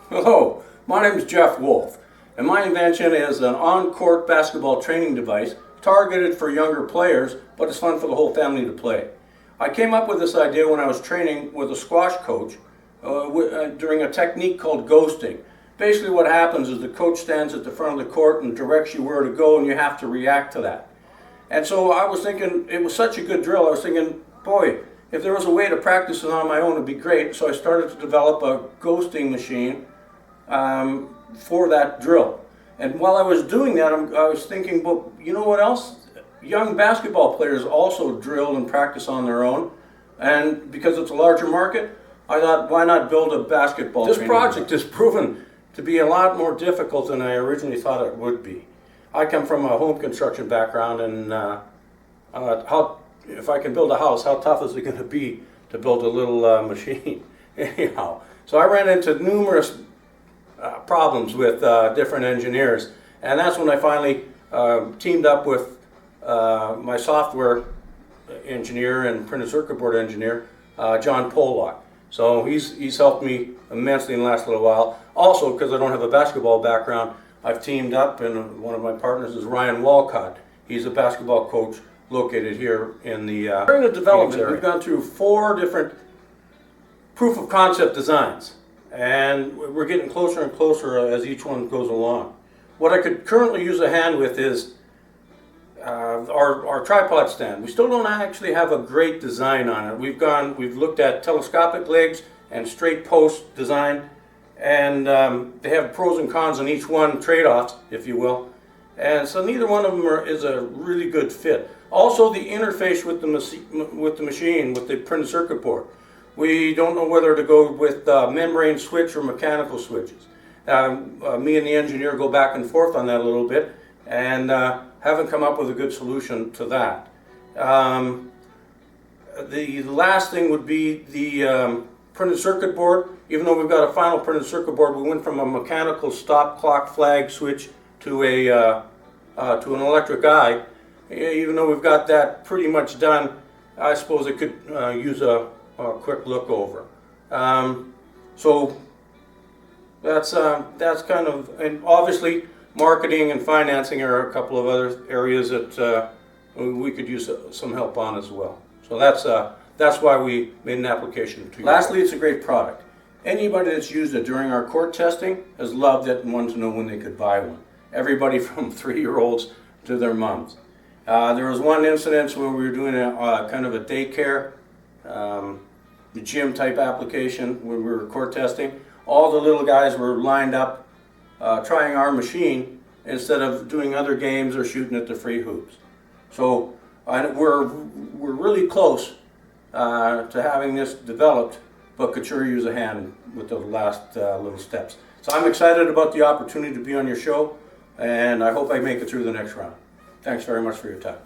Hello, my name is Jeff Wolf, and my invention is an on-court basketball training device targeted for younger players, but it's fun for the whole family to play. I came up with this idea when I was training with a squash coach during a technique called ghosting. Basically what happens is the coach stands at the front of the court and directs you where to go, and you have to react to that. And so I was thinking, it was such a good drill, I was thinking, boy, if there was a way to practice it on my own, it'd be great. So I started to develop a ghosting machine for that drill. And while I was doing that, I was thinking, well, you know what else? Young basketball players also drill and practice on their own. And because it's a larger market, I thought, why not build a basketball training? This project has proven to be a lot more difficult than I originally thought it would be. I come from a home construction background, and if I can build a house, how tough is it going to be to build a little machine? Anyhow, so I ran into numerous problems with different engineers, and that's when I finally teamed up with my software engineer and printed circuit board engineer, John Pollock. So he's helped me immensely in the last little while. Also, because I don't have a basketball background, I've teamed up, and one of my partners is Ryan Walcott. He's a basketball coach located here in the during the development, we've gone through 4 different proof of concept designs, and we're getting closer and closer as each one goes along. What I could currently use a hand with is our tripod stand. We still don't actually have a great design on it. We've looked at telescopic legs and straight post design, and they have pros and cons on each one, trade-offs, if you will. And so neither one of them is a really good fit. Also, the interface with the machine, with the printed circuit board. We don't know whether to go with membrane switch or mechanical switches. Me and the engineer go back and forth on that a little bit, and haven't come up with a good solution to that. The last thing would be the printed circuit board. Even though we've got a final printed circuit board, we went from a mechanical stop clock flag switch to an electric eye. Even though we've got that pretty much done, I suppose it could use a quick look over. So that's kind of, and obviously marketing and financing are a couple of other areas that we could use some help on as well. So that's why we made an application to you. Lastly, it's a great product. Anybody that's used it during our court testing has loved it and wanted to know when they could buy one. Everybody from 3-year-olds to their moms. There was one incident where we were doing a kind of a daycare, gym type application when we were court testing. All the little guys were lined up trying our machine instead of doing other games or shooting at the free hoops. So we're really close to having this developed, but could sure use a hand with the last little steps. So I'm excited about the opportunity to be on your show, and I hope I make it through the next round. Thanks very much for your time.